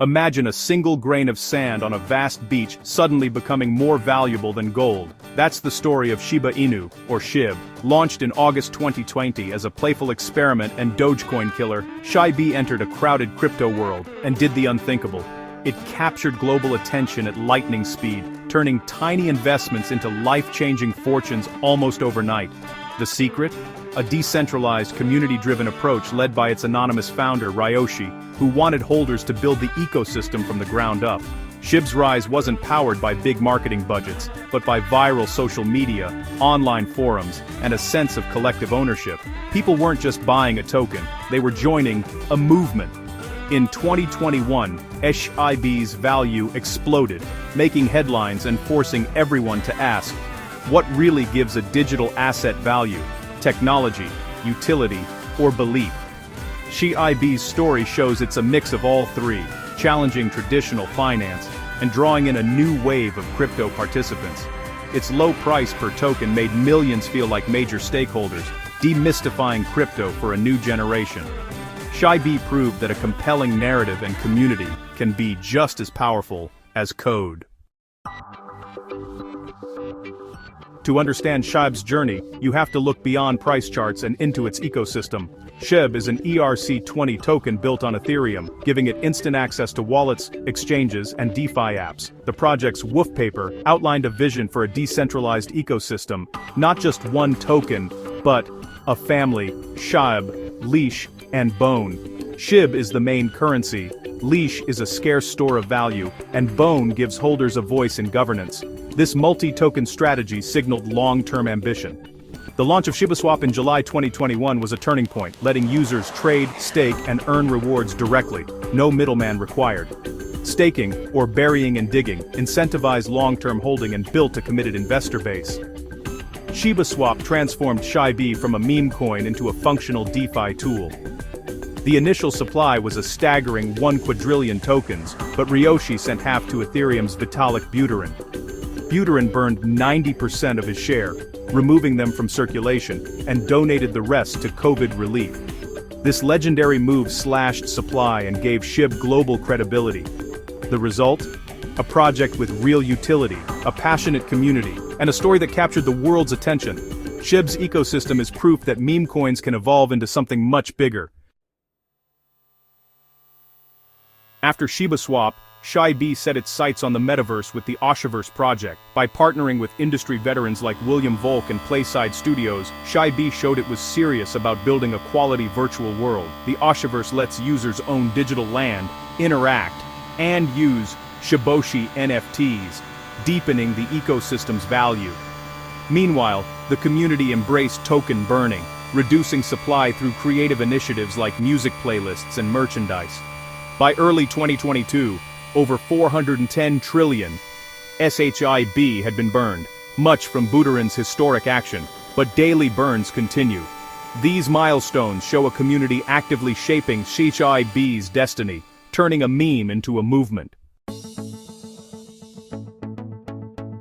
Imagine a single grain of sand on a vast beach suddenly becoming more valuable than gold. That's the story of Shiba Inu, or SHIB. Launched in August 2020 as a playful experiment and Dogecoin killer, SHIB entered a crowded crypto world and did the unthinkable. It captured global attention at lightning speed, turning tiny investments into life-changing fortunes almost overnight. The secret? A decentralized, community-driven approach led by its anonymous founder, Ryoshi, who wanted holders to build the ecosystem from the ground up. SHIB's rise wasn't powered by big marketing budgets, but by viral social media, online forums, and a sense of collective ownership. People weren't just buying a token, they were joining a movement. In 2021, SHIB's value exploded, making headlines and forcing everyone to ask, what really gives a digital asset value? Technology, utility, or belief? SHIB's story shows it's a mix of all three, challenging traditional finance and drawing in a new wave of crypto participants. Its low price per token made millions feel like major stakeholders, demystifying crypto for a new generation. SHIB proved that a compelling narrative and community can be just as powerful as code. To understand SHIB's journey, you have to look beyond price charts and into its ecosystem. SHIB is an ERC20 token built on Ethereum, giving it instant access to wallets, exchanges, and DeFi apps. The project's Wolf paper outlined a vision for a decentralized ecosystem, not just one token, but a family: SHIB, Leash, and Bone. SHIB is the main currency, Leash is a scarce store of value, and Bone gives holders a voice in governance. This multi-token strategy signaled long-term ambition. The launch of ShibaSwap in July 2021 was a turning point, letting users trade, stake, and earn rewards directly, no middleman required. Staking, or burying and digging, incentivized long-term holding and built a committed investor base. ShibaSwap transformed SHIB from a meme coin into a functional DeFi tool. The initial supply was a staggering 1 quadrillion tokens, but Ryoshi sent half to Ethereum's Vitalik Buterin. Buterin burned 90% of his share, removing them from circulation, and donated the rest to COVID relief. This legendary move slashed supply and gave SHIB global credibility. The result? A project with real utility, a passionate community, and a story that captured the world's attention. SHIB's ecosystem is proof that meme coins can evolve into something much bigger. After ShibaSwap, SHIB set its sights on the metaverse with the Oshiverse project. By partnering with industry veterans like William Volk and Playside Studios, SHIB showed it was serious about building a quality virtual world. The Oshiverse lets users own digital land, interact, and use Shiboshi NFTs, deepening the ecosystem's value. Meanwhile, the community embraced token burning, reducing supply through creative initiatives like music playlists and merchandise. By early 2022, over 410 trillion SHIB had been burned, much from Buterin's historic action, but daily burns continue. These milestones show a community actively shaping SHIB's destiny, turning a meme into a movement.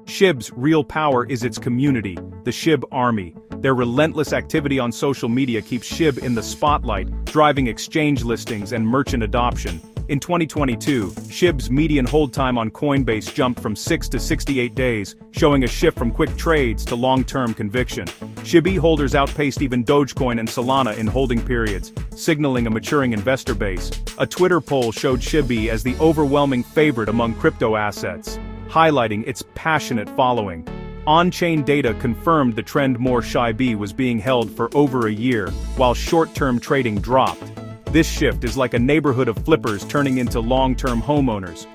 SHIB's real power is its community, the SHIB Army. Their relentless activity on social media keeps SHIB in the spotlight, driving exchange listings and merchant adoption. In 2022, SHIB's median hold time on Coinbase jumped from 6 to 68 days, showing a shift from quick trades to long-term conviction. SHIB holders outpaced even Dogecoin and Solana in holding periods, signaling a maturing investor base. A Twitter poll showed SHIB as the overwhelming favorite among crypto assets, highlighting its passionate following. On-chain data confirmed the trend: more SHIB was being held for over a year, while short-term trading dropped. This shift is like a neighborhood of flippers turning into long-term homeowners.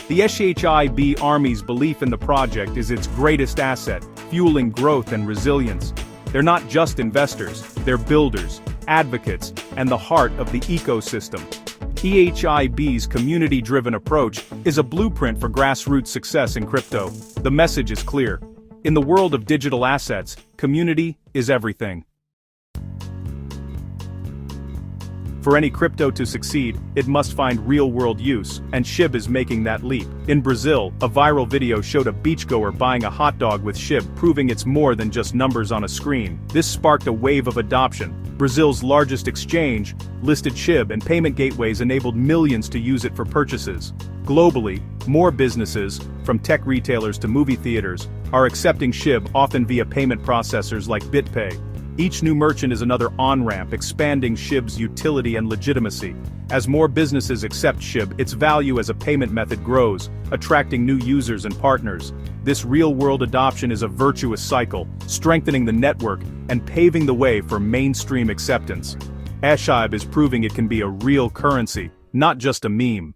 The SHIB Army's belief in the project is its greatest asset, fueling growth and resilience. They're not just investors, they're builders, advocates, and the heart of the ecosystem. SHIB's community-driven approach is a blueprint for grassroots success in crypto. The message is clear. In the world of digital assets, community is everything. For any crypto to succeed, it must find real-world use, and SHIB is making that leap. In Brazil, a viral video showed a beachgoer buying a hot dog with SHIB, proving it's more than just numbers on a screen. This sparked a wave of adoption, Brazil's largest exchange, listed SHIB, and payment gateways enabled millions to use it for purchases. Globally, more businesses, from tech retailers to movie theaters, are accepting SHIB, often via payment processors like BitPay. Each new merchant is another on-ramp, expanding SHIB's utility and legitimacy. As more businesses accept SHIB, its value as a payment method grows, attracting new users and partners. This real-world adoption is a virtuous cycle, strengthening the network and paving the way for mainstream acceptance. SHIB is proving it can be a real currency, not just a meme.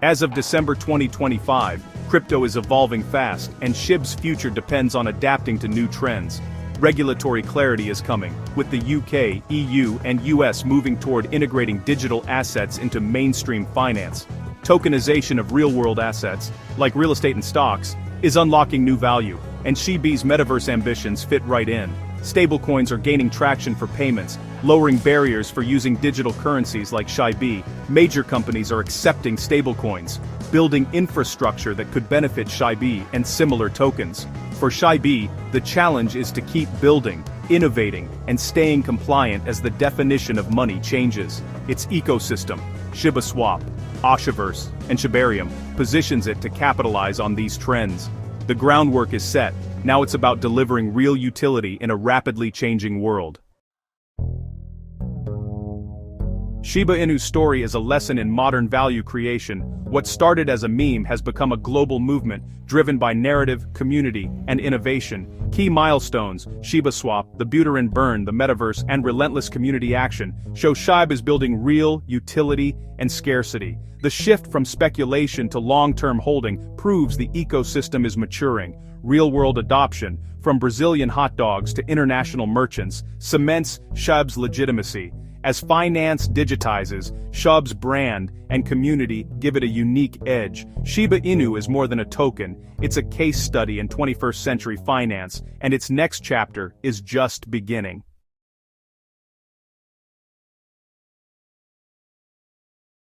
As of December 2025, crypto is evolving fast, and SHIB's future depends on adapting to new trends. Regulatory clarity is coming, with the UK, EU, and US moving toward integrating digital assets into mainstream finance. Tokenization of real-world assets, like real estate and stocks, is unlocking new value, and SHIB's metaverse ambitions fit right in. Stablecoins are gaining traction for payments, lowering barriers for using digital currencies like SHIB. Major companies are accepting stablecoins, building infrastructure that could benefit SHIB and similar tokens. For SHIB, the challenge is to keep building, innovating, and staying compliant as the definition of money changes. Its ecosystem, ShibaSwap, Oshiverse, and Shibarium, positions it to capitalize on these trends. The groundwork is set, now it's about delivering real utility in a rapidly changing world. Shiba Inu's story is a lesson in modern value creation. What started as a meme has become a global movement, driven by narrative, community, and innovation. Key milestones, ShibaSwap, the Buterin burn, the metaverse, and relentless community action, show SHIB is building real utility and scarcity. The shift from speculation to long-term holding proves the ecosystem is maturing. Real-world adoption, from Brazilian hot dogs to international merchants, cements SHIB's legitimacy. As finance digitizes, SHIB's brand and community give it a unique edge. Shiba Inu is more than a token, it's a case study in 21st century finance, and its next chapter is just beginning.